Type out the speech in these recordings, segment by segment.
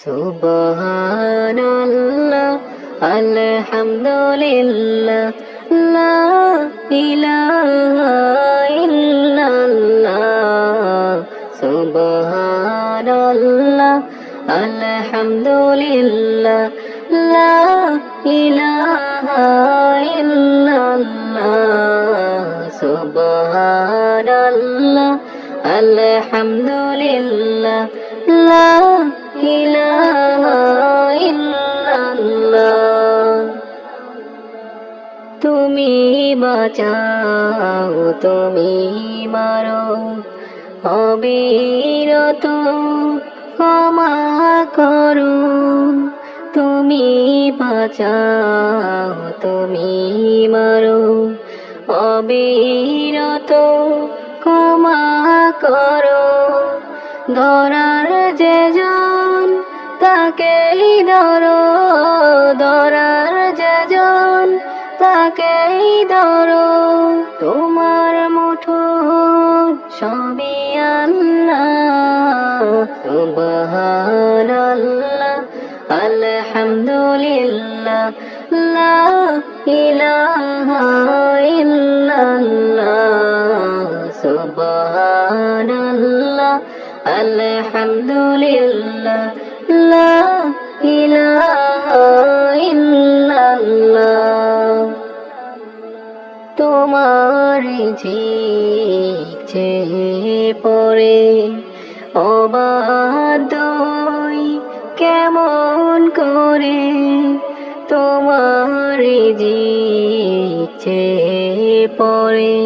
সুবহানাল্লাহ আলহামদুলিল্লাহ লা ইলাহা ইল্লাল্লাহ সুবহানাল্লাহ আলহামদুলিল্লাহ লা ইলাহা ইল্লাল্লাহ সুবহানাল্লাহ আলহামদুলিল্লাহ লা ইলাহা ইল্লাল্লাহ। তুমি বাঁচাও তুমি মারো অবিরত ক্ষমা করো। তুমি বাঁচাও তুমি মারো অবিরত ক্ষমা করো। ধরার যে জন তাকেই ধরো, ধরার যে জন তাকেই ধরো। তোমার মুঠো সবই আল্লাহ সুবহানাল্লাহ আলহামদুলিল্লাহ লা ইলাহা ইল্লাল্লাহ সুবহানাল্লাহ আলহামদুলিল্লাহ লা ইলাহা ইল্লাল্লাহ। তোমার ঝিকছে পরে অবাধ্যই কেমন করে। তোমার ঝিকছে পরে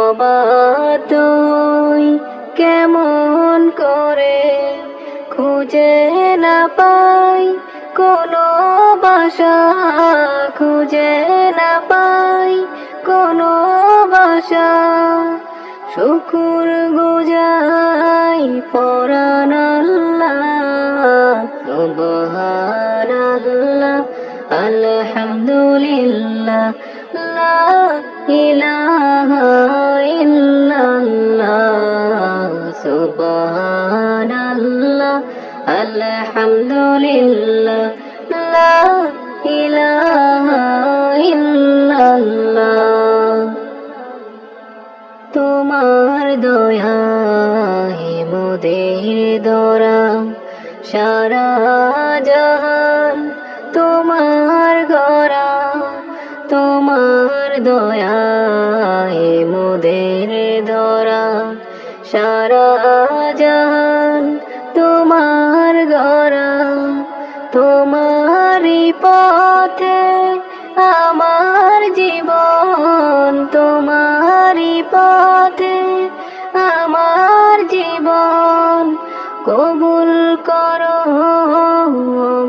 অবাধ্যই কেমন করে। খুঁজে না পাই কোনো বাসা, খুঁজে না পাই কোনো বাসা। শুকুর গুজাই পরান আল্লাহ সুবহানাল্লাহ আলহামদুলিল্লাহ লা ইলাহা ইল্লাল্লাহ সুবহানাল্লাহ আলহামদুলিল্লাহ লা ইলাহা ইল্লাল্লাহ। তোমার দয়ায় মোদের ধরা সারা জাহান তোমার গড়া। তোমার দয়ায় মোদের ধরা সারা জাহান তোমার গড়া। তোমারই পথে আমার জীবন, তোমারই পথে আমার জীবন। কবুল করো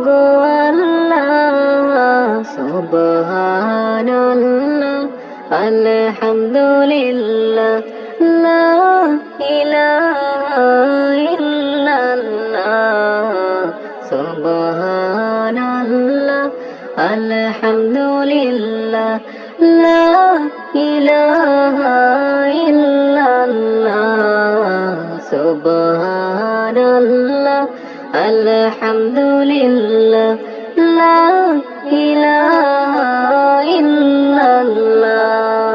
গো আল্লাহ সুবহানাল্লাহ আলহামদুলিল্লাহ লা ইলাহা ইল্লাল্লাহ সুবহানাল্লাহ আলহামদুলিল্লাহ লা ইলাহা ইল্লাল্লাহ সুবহানাল্লাহ আলহামদুলিল্লাহ লা ইলাহা ইল্লাল্লাহ।